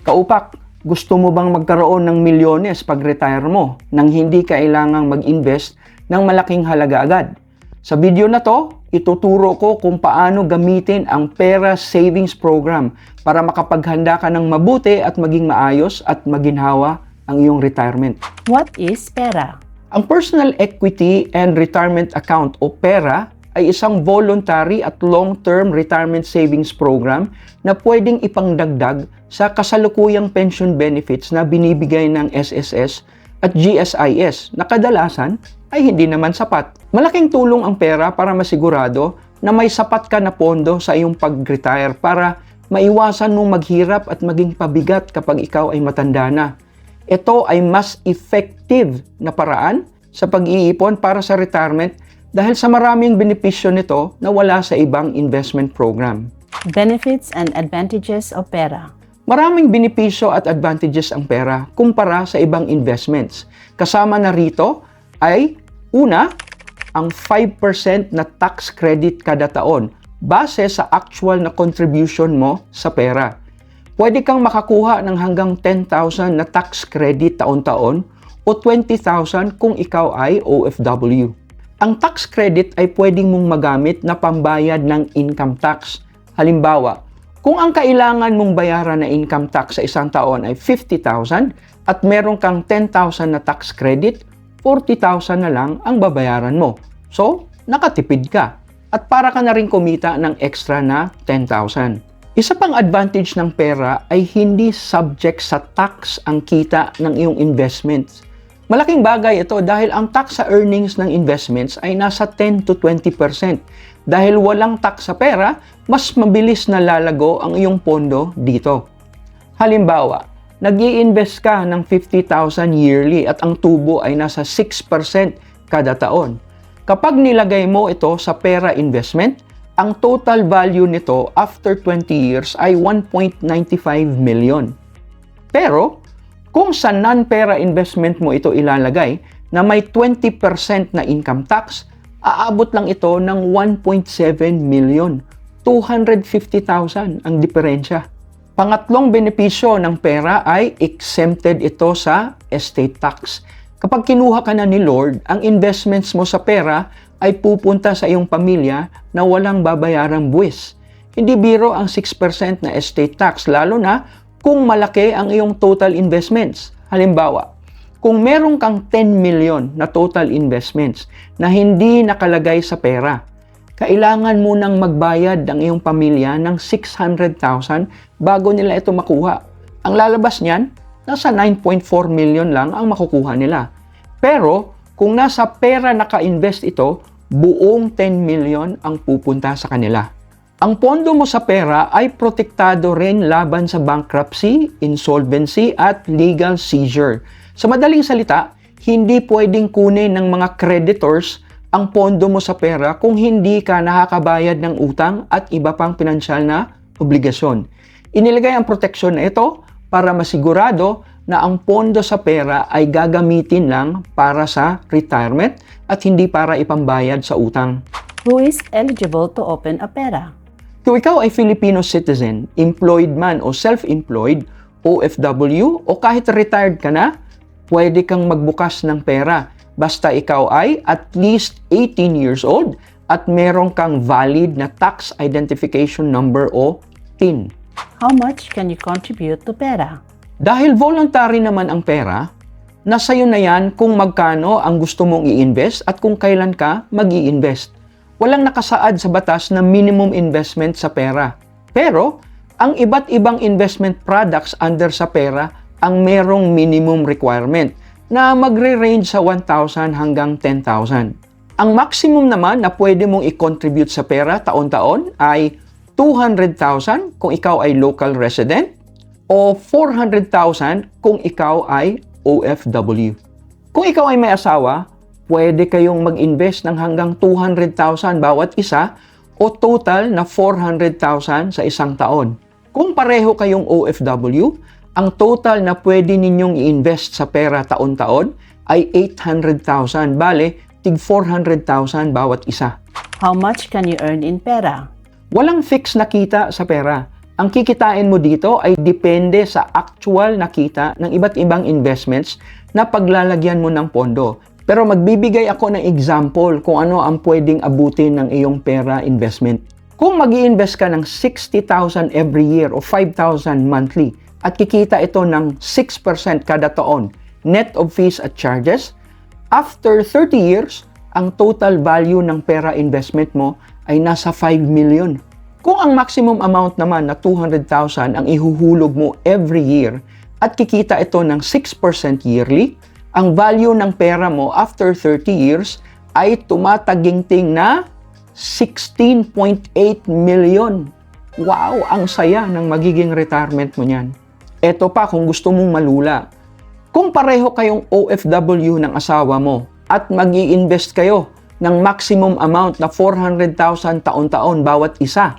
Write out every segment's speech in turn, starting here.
Kaupak, gusto mo bang magkaroon ng milyones pag retire mo nang hindi kailangang mag-invest ng malaking halaga agad? Sa video na to, ituturo ko kung paano gamitin ang Pera Savings Program para makapaghanda ka ng mabuti at maging maayos at maginhawa ang iyong retirement. What is Pera? Ang Personal Equity and Retirement Account o PERA ay isang voluntary at long-term retirement savings program na pwedeng ipangdagdag sa kasalukuyang pension benefits na binibigay ng SSS at GSIS na kadalasan ay hindi naman sapat. Malaking tulong ang pera para masigurado na may sapat ka na pondo sa iyong pag-retire para maiwasan mong maghirap at maging pabigat kapag ikaw ay matanda na. Ito ay mas effective na paraan sa pag-iipon para sa retirement dahil sa maraming benepisyo nito na wala sa ibang investment program. Benefits and advantages of Pera. Maraming benepisyo at advantages ang pera kumpara sa ibang investments. Kasama na rito ay una, ang 5% na tax credit kada taon base sa actual na contribution mo sa pera. Pwede kang makakuha ng hanggang 10,000 na tax credit taon-taon o 20,000 kung ikaw ay OFW. Ang tax credit ay pwedeng mong magamit na pambayad ng income tax. Halimbawa, kung ang kailangan mong bayaran na income tax sa isang taon ay 50,000 at meron kang 10,000 na tax credit, 40,000 na lang ang babayaran mo. So, nakatipid ka. At para ka na rin kumita ng extra na 10,000. Isa pang advantage ng pera ay hindi subject sa tax ang kita ng iyong investments. Malaking bagay ito dahil ang tax sa earnings ng investments ay nasa 10 to 20%. Dahil walang tax sa pera, mas mabilis na lalago ang iyong pondo dito. Halimbawa, nag-i-invest ka ng 50,000 yearly at ang tubo ay nasa 6% kada taon. Kapag nilagay mo ito sa pera investment, ang total value nito after 20 years ay 1.95 million. Pero, kung sa non-pera investment mo ito ilalagay na may 20% na income tax, aabot lang ito ng 1.7 million. 250,000 ang diferensya. Pangatlong benepisyo ng pera ay exempted ito sa estate tax. Kapag kinuha ka na ni Lord, ang investments mo sa pera ay pupunta sa iyong pamilya na walang babayarang buwis. Hindi biro ang 6% na estate tax, lalo na kung malaki ang iyong total investments. Halimbawa, kung meron kang 10 million na total investments na hindi nakalagay sa pera, kailangan mo nang magbayad ang iyong pamilya ng 600,000 bago nila ito makuha. Ang lalabas niyan, nasa 9.4 million lang ang makukuha nila. Pero, kung nasa pera naka-invest ito, buong 10 million ang pupunta sa kanila. Ang pondo mo sa pera ay protektado rin laban sa bankruptcy, insolvency at legal seizure. Sa madaling salita, hindi pwedeng kunin ng mga creditors ang pondo mo sa pera kung hindi ka nakakabayad ng utang at iba pang pinansyal na obligasyon. Inilagay ang proteksyon na ito para masigurado na ang pondo sa pera ay gagamitin lang para sa retirement at hindi para ipambayad sa utang. Who is eligible to open a Pera? Kung ikaw ay Filipino citizen, employed man o self-employed, OFW o kahit retired ka na, pwede kang magbukas ng pera basta ikaw ay at least 18 years old at meron kang valid na tax identification number o TIN. How much can you contribute to Pera? Dahil voluntary naman ang pera, nasa iyo na yan kung magkano ang gusto mong i-invest at kung kailan ka mag-i-invest. Walang nakasaad sa batas na minimum investment sa pera. Pero, ang iba't ibang investment products under sa pera ang merong minimum requirement na magre-range sa 1,000 hanggang 10,000. Ang maximum naman na pwede mong i-contribute sa pera taon-taon ay 200,000 kung ikaw ay local resident o 400,000 kung ikaw ay OFW. Kung ikaw ay may asawa, pwede kayong mag-invest ng hanggang 200,000 bawat isa o total na 400,000 sa isang taon. Kung pareho kayong OFW, ang total na pwede ninyong i-invest sa pera taon-taon ay 800,000. Bale, tig 400,000 bawat isa. How much can you earn in Pera? Walang fixed na kita sa pera. Ang kikitain mo dito ay depende sa actual na kita ng iba't ibang investments na paglalagyan mo ng pondo. Pero magbibigay ako ng example kung ano ang pwedeng abutin ng iyong pera investment. Kung mag-i-invest ka ng 60,000 every year o 5,000 monthly at kikita ito ng 6% kada taon net of fees at charges, after 30 years, ang total value ng pera investment mo ay nasa 5 million. Kung ang maximum amount naman na 200,000 ang ihuhulog mo every year at kikita ito ng 6% yearly, ang value ng pera mo after 30 years ay tumataginting na 16.8 million. Wow! Ang saya ng magiging retirement mo niyan. Ito pa kung gusto mong malula. Kung pareho kayong OFW ng asawa mo at mag-i-invest kayo ng maximum amount na 400,000 taon-taon bawat isa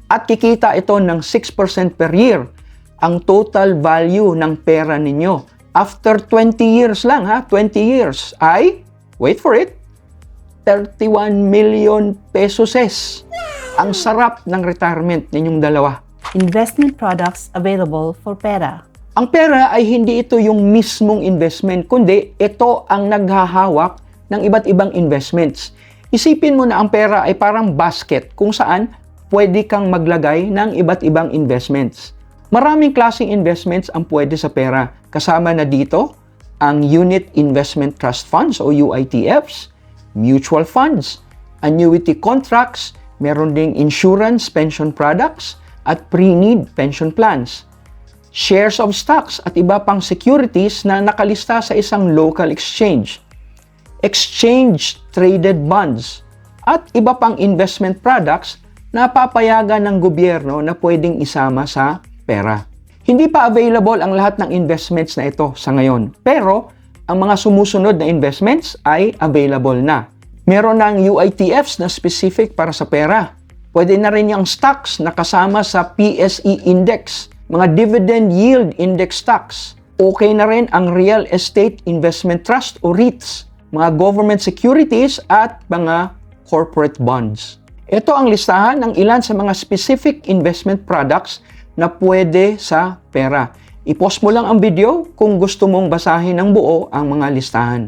at kikita ito ng 6% per year, ang total value ng pera ninyo after 20 years lang 20 years ay, wait for it, 31 million pesos. Ang sarap ng retirement ninyong dalawa. Investment products available for pera. Ang pera ay hindi ito yung mismong investment, kundi ito ang naghahawak ng iba't ibang investments. Isipin mo na ang pera ay parang basket kung saan pwede kang maglagay ng iba't ibang investments. Maraming klaseng investments ang pwede sa pera. Kasama na dito ang Unit Investment Trust Funds o UITFs, mutual funds, annuity contracts, meron ding insurance pension products at pre-need pension plans, shares of stocks at iba pang securities na nakalista sa isang local exchange, exchange-traded bonds, at iba pang investment products na papayagan ng gobyerno na pwedeng isama sa pera. Hindi pa available ang lahat ng investments na ito sa ngayon, pero ang mga sumusunod na investments ay available na. Meron ng UITFs na specific para sa pera. Pwede na rin yung stocks na kasama sa PSE Index, mga dividend yield index stocks. Okay na rin ang Real Estate Investment Trust o REITs, mga government securities at mga corporate bonds. Ito ang listahan ng ilan sa mga specific investment products na pwede sa pera. I-pause mo lang ang video kung gusto mong basahin ng buo ang mga listahan.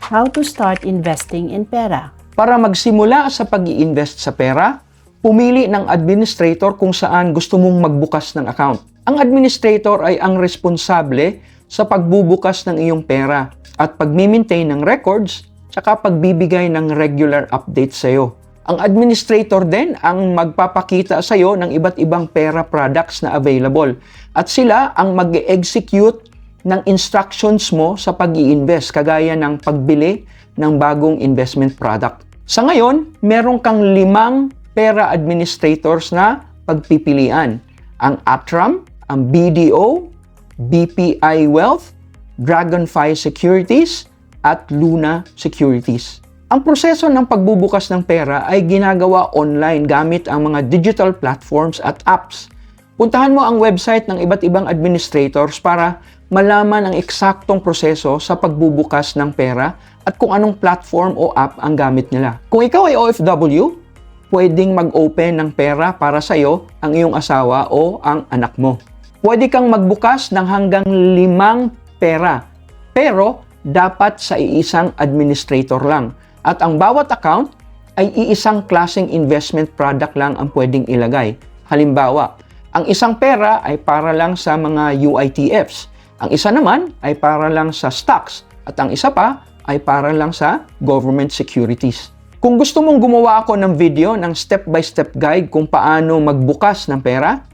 How to start investing in pera. Para magsimula sa pag-i-invest sa pera, pumili ng administrator kung saan gusto mong magbukas ng account. Ang administrator ay ang responsable sa pagbubukas ng iyong pera at pag-maintain ng records tsaka pagbibigay ng regular updates sa iyo. Ang administrator din ang magpapakita sa iyo ng iba't ibang pera products na available at sila ang mag-execute ng instructions mo sa pag-i-invest kagaya ng pagbili ng bagong investment product. Sa ngayon, meron kang 5 pera administrators na pagpipilian. Ang Atram, ang BDO, BPI Wealth, Dragonfly Securities, at Luna Securities. Ang proseso ng pagbubukas ng pera ay ginagawa online gamit ang mga digital platforms at apps. Puntahan mo ang website ng iba't ibang administrators para malaman ang eksaktong proseso sa pagbubukas ng pera at kung anong platform o app ang gamit nila. Kung ikaw ay OFW, pwedeng mag-open ng pera para sa iyo, ang iyong asawa o ang anak mo. Pwede kang magbukas ng hanggang 5 pera, pero dapat sa iisang administrator lang. At ang bawat account ay iisang klaseng investment product lang ang pwedeng ilagay. Halimbawa, ang isang pera ay para lang sa mga UITFs. Ang isa naman ay para lang sa stocks at ang isa pa ay para lang sa government securities. Kung gusto mong gumawa ako ng video ng step-by-step guide kung paano magbukas ng pera,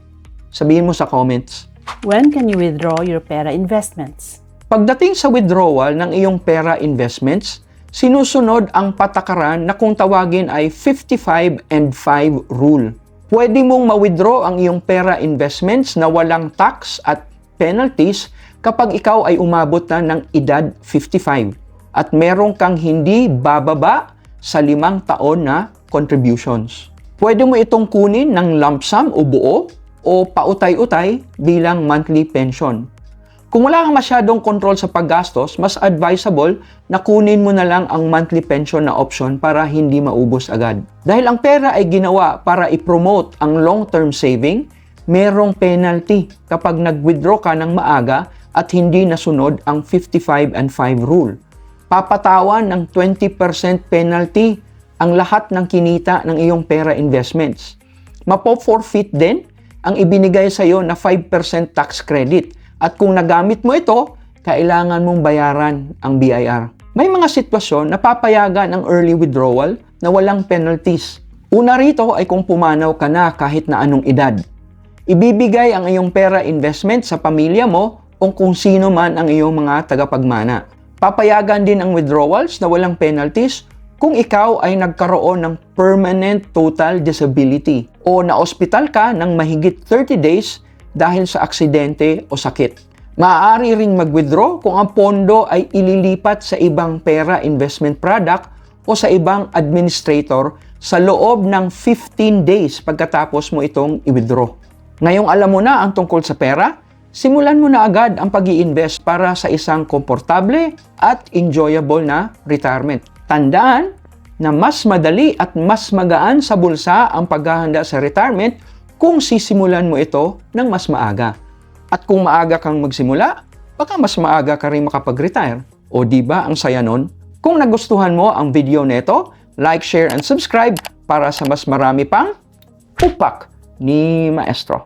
sabihin mo sa comments. When can you withdraw your pera investments? Pagdating sa withdrawal ng iyong pera investments, sinusunod ang patakaran na kung tawagin ay 55 and 5 rule. Pwede mong ma-withdraw ang iyong pera investments na walang tax at penalties kapag ikaw ay umabot na ng edad 55 at meron kang hindi bababa sa 5 taon na contributions. Pwede mo itong kunin ng lump sum o buo o pautay-utay bilang monthly pension. Kung wala kang masyadong control sa paggastos, mas advisable na kunin mo na lang ang monthly pension na option para hindi maubos agad. Dahil ang pera ay ginawa para i-promote ang long-term saving, merong penalty kapag nag-withdraw ka ng maaga at hindi nasunod ang 55 and 5 rule. Papatawan ng 20% penalty ang lahat ng kinita ng iyong pera investments. Mapo-forfeit din ang ibinigay sa iyo na 5% tax credit. At kung nagamit mo ito, kailangan mong bayaran ang BIR. May mga sitwasyon na papayagan ang early withdrawal na walang penalties. Una rito ay kung pumanaw ka na kahit na anong edad. Ibibigay ang iyong pera investment sa pamilya mo o kung sino man ang iyong mga tagapagmana. Papayagan din ang withdrawals na walang penalties kung ikaw ay nagkaroon ng permanent total disability o na-ospital ka ng mahigit 30 days dahil sa aksidente o sakit. Maaari ring mag-withdraw kung ang pondo ay ililipat sa ibang pera investment product o sa ibang administrator sa loob ng 15 days pagkatapos mo itong i-withdraw. Ngayong alam mo na ang tungkol sa pera, simulan mo na agad ang pag-i-invest para sa isang komportable at enjoyable na retirement. Tandaan na mas madali at mas magaan sa bulsa ang paghahanda sa retirement kung sisimulan mo ito ng mas maaga. At kung maaga kang magsimula, baka mas maaga ka rin makapag-retire. O di ba ang saya nun? Kung nagustuhan mo ang video neto, like, share, and subscribe para sa mas marami pang upak ni Maestro.